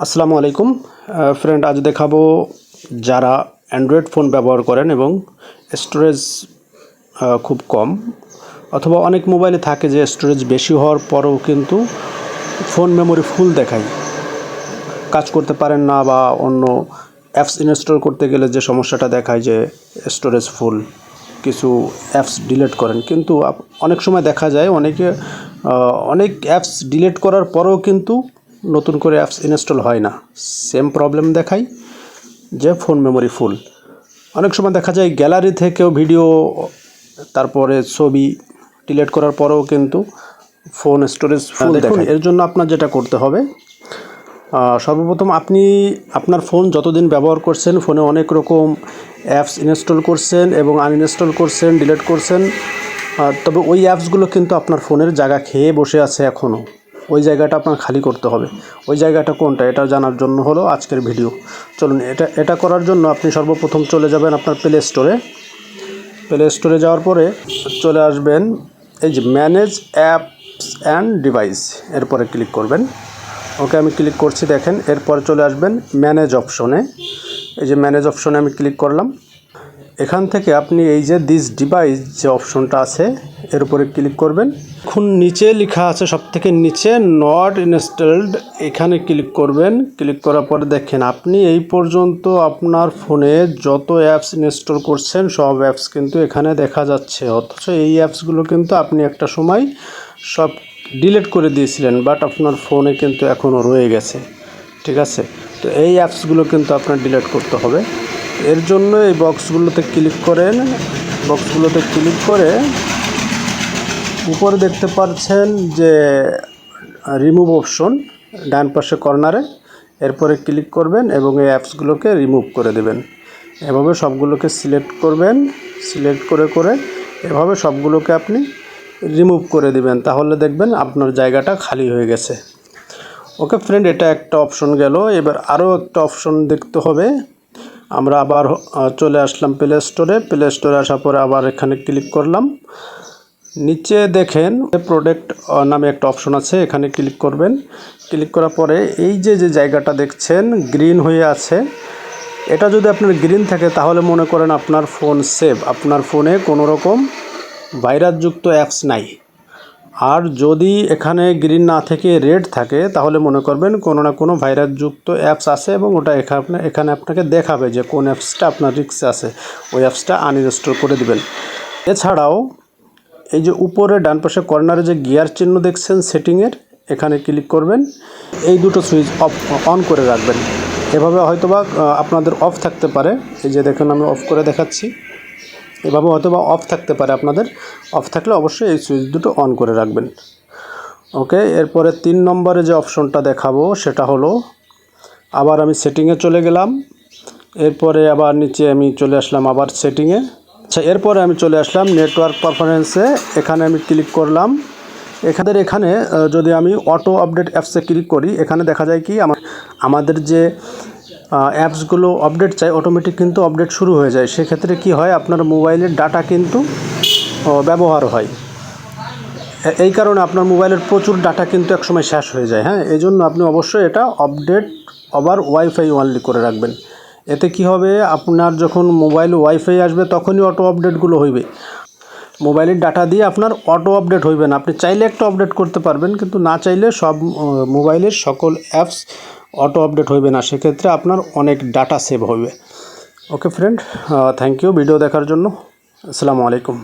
আসসালামু আলাইকুম ফ্রেন্ড, আজ দেখাবো যারা অ্যান্ড্রয়েড ফোন ব্যবহার করেন এবং স্টোরেজ খুব কম অথবা অনেক মোবাইলে থাকে যে স্টোরেজ বেশি হওয়ার পরেও কিন্তু ফোন মেমোরি ফুল দেখায়, কাজ করতে পারেন না বা অন্য অ্যাপস ইনস্টল করতে গেলে যে সমস্যাটা দেখায় যে স্টোরেজ ফুল, কিছু অ্যাপস ডিলিট করেন কিন্তু অনেক সময় দেখা যায় অনেক অ্যাপস ডিলিট করার পরেও কিন্তু নতুন করে অ্যাপস ইনস্টল হয় না, সেম প্রবলেম দেখায় যে ফোন মেমোরি ফুল। অনেক সময় দেখা যায় গ্যালারি থেকেও ভিডিও তারপরে ছবি ডিলিট করার পরেও কিন্তু ফোন স্টোরেজ ফুল দেখায়। এর জন্য আপনার যেটা করতে হবে, সর্বপ্রথম আপনি আপনার ফোন যতদিন ব্যবহার করছেন, ফোনে অনেক রকম অ্যাপস ইনস্টল করছেন এবং আনইনস্টল করছেন, ডিলিট করছেন, তবে ওই অ্যাপসগুলো কিন্তু আপনার ফোনের জায়গা খেয়ে বসে আছে এখনও। ওই জায়গাটা আপনার খালি করতে হবে। ওই জায়গাটা কোনটা এটা জানার জন্য হলো আজকের ভিডিও। চলুন, এটা করার জন্য আপনি সর্বপ্রথম চলে যাবেন আপনার প্লে স্টোরে যাওয়ার পরে চলে আসবেন এই যে ম্যানেজ অ্যাপস অ্যান্ড ডিভাইস, এরপরে ক্লিক করবেন। ওকে, আমি ক্লিক করছি, দেখেন। এরপরে চলে আসবেন ম্যানেজ অপশনে। এই যে ম্যানেজ অপশনে আমি ক্লিক করলাম। এখান থেকে আপনি এই যে দিস ডিভাইস যে অপশনটা আছে এর উপরে ক্লিক করবেন। এখন নিচে লেখা আছে সবথেকে নিচে নট ইনস্টলড, এখানে ক্লিক করবেন। ক্লিক করার পরে দেখেন আপনি এই পর্যন্ত আপনার ফোনে যত অ্যাপস ইনস্টল করছেন সব অ্যাপস কিন্তু এখানে দেখা যাচ্ছে, অথচ এই অ্যাপসগুলো কিন্তু আপনি একটা সময় সব ডিলিট করে দিয়েছিলেন, বাট আপনার ফোনে কিন্তু এখনও রয়ে গেছে। ঠিক আছে, তো এই অ্যাপসগুলো কিন্তু আপনার ডিলিট করতে হবে। এর জন্য এই বক্সগুলোতে ক্লিক করেন। বক্সগুলোতে ক্লিক করে উপরে দেখতে পাচ্ছেন যে রিমুভ অপশন ডান পাশে কর্নারে, এরপরে ক্লিক করবেন এবং এই অ্যাপসগুলোকে রিমুভ করে দেবেন। এভাবে সবগুলোকে সিলেক্ট করবেন, সিলেক্ট করে এভাবে সবগুলোকে আপনি রিমুভ করে দিবেন, তাহলে দেখবেন আপনার জায়গাটা খালি হয়ে গেছে। ওকে ফ্রেন্ড, এটা একটা অপশন গেল। এবার আরও একটা অপশন দেখতে হবে। আমরা আবার চলে আসলাম প্লে স্টোরে আসার পরে আবার এখানে ক্লিক করলাম। নিচে দেখেন প্রোডাক্ট নামে একটা অপশন আছে, এখানে ক্লিক করবেন। ক্লিক করার পরে এই যে জায়গাটা দেখছেন গ্রিন হয়ে আছে, এটা যদি আপনার গ্রিন থাকে তাহলে মনে করেন আপনার ফোন সেভ, আপনার ফোনে কোনো রকম ভাইরাসযুক্ত অ্যাপস নাই। আর যদি এখানে গ্রিন না থেকে রেড থাকে তাহলে মনে করবেন কোনো না কোনো ভাইরাসযুক্ত অ্যাপস আছে এবং ওটা এখানে আপনাকে দেখাবে যে কোন অ্যাপসটা আপনার রিস্কে আছে, ওই অ্যাপসটা আনইনস্টল করে দিবেন। এছাড়াও এই যে উপরে ডান পাশে কর্নারে যে গিয়ার চিহ্ন দেখছেন সেটিংয়ের, এখানে ক্লিক করবেন। এই দুটো সুইচ অন করে রাখবেন। এভাবে হয়তোবা আপনাদের অফ থাকতে পারে, এই যে দেখুন আমি অফ করে দেখাচ্ছি। এভাবে হয়তোবা অফ থাকতে পারে আপনাদের, অফ থাকলে অবশ্যই এই সুইচ দুটো অন করে রাখবেন। ওকে, এরপরে 3 নম্বরে যে অপশনটা দেখাবো সেটা হলো, আবার আমি সেটিংয়ে চলে গেলাম। এরপরে আবার নিচে আমি চলে আসলাম আবার সেটিংয়ে। আচ্ছা, এরপরে আমি চলে আসলাম নেটওয়ার্ক পারফরমেন্সে, এখানে আমি ক্লিক করলাম। এখানে যদি আমি অটো আপডেট অ্যাপসে ক্লিক করি, এখানে দেখা যায় কি আমাদের যে অ্যাপসগুলো আপডেট চাই অটোমেটিক কিন্তু আপডেট শুরু হয়ে যায়। সেক্ষেত্রে কি হয়, আপনার মোবাইলের ডাটা কিন্তু ব্যবহার হয়। এই কারণে আপনার মোবাইলের প্রচুর ডাটা কিন্তু একসময় শেষ হয়ে যায়। হ্যাঁ, এই জন্য আপনি অবশ্যই এটা আপডেট ওভার ওয়াইফাই অনলি করে রাখবেন। এতে কি হবে, আপনার যখন মোবাইলে ওয়াইফাই আসবে তখনই অটো আপডেটগুলো হইবে। মোবাইলের ডাটা দিয়ে আপনার অটো আপডেট হইবে না। আপনি চাইলে একটা আপডেট করতে পারবেন, কিন্তু না চাইলে সব মোবাইলের সকল অ্যাপস অটো আপডেট হইবে না। সেক্ষেত্রে আপনার অনেক ডাটা সেভ হবে। ওকে ফ্রেন্ড, থ্যাংক ইউ ভিডিও দেখার জন্য। আসসালামু আলাইকুম।